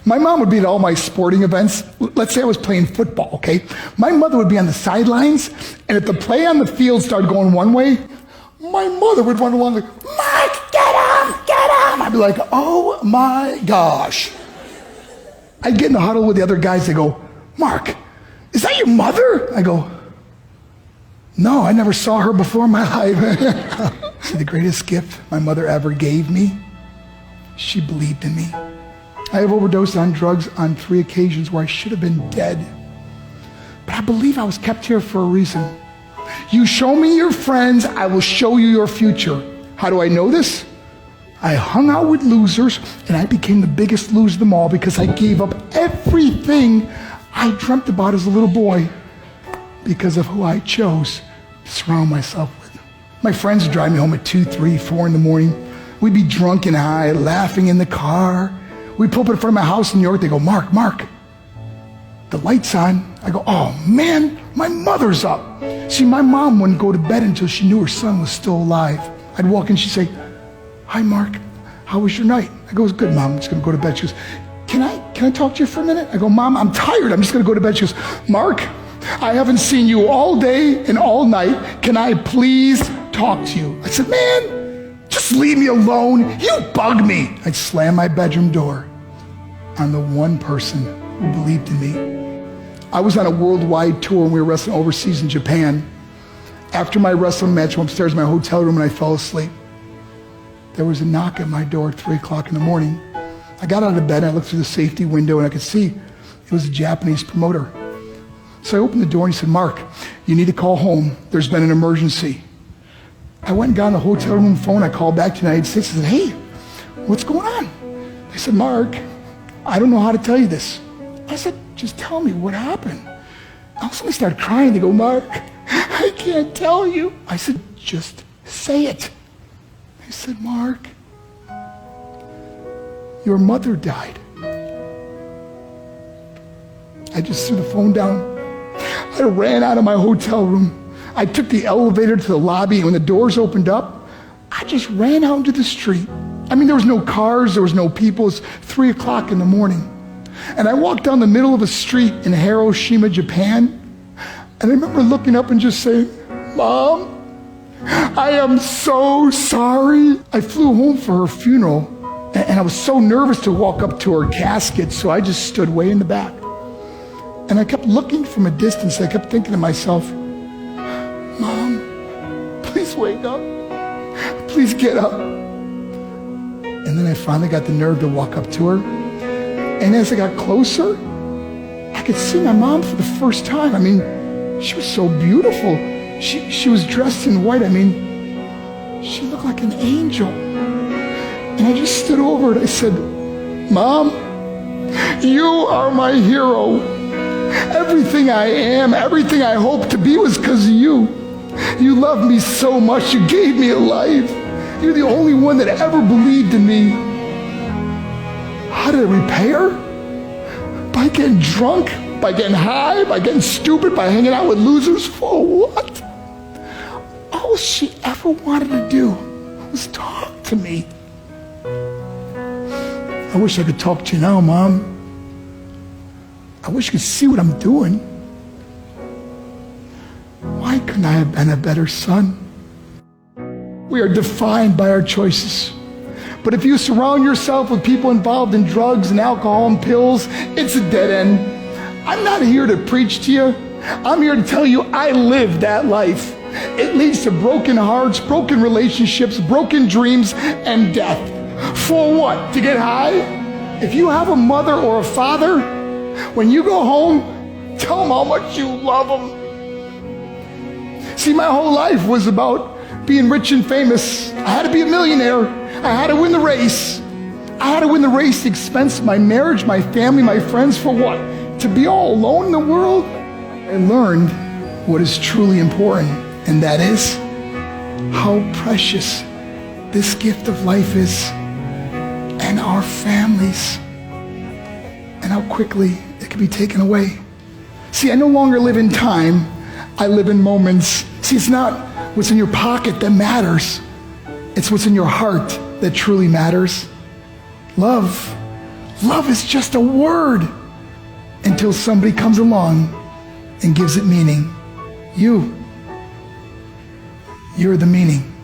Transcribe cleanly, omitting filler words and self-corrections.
My mom would be at all my sporting events. Let's say I was playing football, okay? My mother would be on the sidelines, and if the play on the field started going one way, my mother would run along like, Mark, get him, get him. I'd be like, oh my gosh. I'd get in the huddle with the other guys. They go, Mark, is that your mother? I go, no, I never saw her before in my life. See, the greatest gift my mother ever gave me, she believed in me. I have overdosed on drugs on 3 occasions where I should have been dead. But I believe I was kept here for a reason. You show me your friends, I will show you your future. How do I know this? I hung out with losers, and I became the biggest loser of them all because I gave up everything I dreamt about as a little boy because of who I chose to surround myself with. My friends would drive me home at 2, 3, 4 in the morning. We'd be drunk and high, laughing in the car. We'd pull up in front of my house in New York. They go, Mark, the light's on. I go, oh man, my mother's up. See, my mom wouldn't go to bed until she knew her son was still alive. I'd walk in, she'd say, hi Mark, how was your night? I go, it was good, Mom, I'm just gonna go to bed. She goes, can I talk to you for a minute? I go, Mom, I'm tired, I'm just gonna go to bed. She goes, Mark, I haven't seen you all day and all night. Can I please talk to you? I said, man, just leave me alone. You bug me. I'd slam my bedroom door on the one person who believed in me. I was on a worldwide tour and we were wrestling overseas in Japan. After my wrestling match, I went upstairs in my hotel room and I fell asleep. There was a knock at my door at 3 o'clock in the morning. I got out of bed and I looked through the safety window and I could see it was a Japanese promoter. So I opened the door and he said, Mark, you need to call home. There's been an emergency. I went and got on the hotel room phone. I called back to the United States and said, hey, what's going on? They said, Mark, I don't know how to tell you this. I said, just tell me what happened. All of a sudden I started crying. They go, Mark, I can't tell you. I said, just say it. They said, Mark, your mother died. I just threw the phone down. I ran out of my hotel room. I took the elevator to the lobby, and when the doors opened up, I just ran out into the street. I mean, there was no cars, there was no people. It's 3 o'clock in the morning. And I walked down the middle of a street in Hiroshima, Japan, and I remember looking up and just saying, Mom, I am so sorry. I flew home for her funeral, and I was so nervous to walk up to her casket, so I just stood way in the back. And I kept looking from a distance. I kept thinking to myself, Mom, please wake up. Please get up. And then I finally got the nerve to walk up to her. And as I got closer, I could see my mom for the first time. I mean, she was so beautiful. She was dressed in white. I mean, she looked like an angel. And I just stood over and I said, Mom, you are my hero. Everything I am, everything I hope to be was because of you. You loved me so much. You gave me a life. You're the only one that ever believed in me. How did it repay her? By getting drunk, by getting high, by getting stupid, by hanging out with losers? For what? All she ever wanted to do was talk to me. I wish I could talk to you now, Mom. I wish you could see what I'm doing. Why couldn't I have been a better son? We are defined by our choices. But if you surround yourself with people involved in drugs and alcohol and pills, it's a dead end. I'm not here to preach to you. I'm here to tell you I lived that life. It leads to broken hearts, broken relationships, broken dreams, and death. For what? To get high? If you have a mother or a father, when you go home, tell them how much you love them. See, my whole life was about being rich and famous. I had to be a millionaire. I had to win the race. I had to win the race at the expense of my marriage, my family, my friends. For what? To be all alone in the world? I learned what is truly important, and that is how precious this gift of life is, and our families, and how quickly it can be taken away. See, I no longer live in time. I live in moments. See, it's not what's in your pocket that matters. It's what's in your heart that truly matters. Love Love is just a word until somebody comes along and gives it meaning. You're the meaning.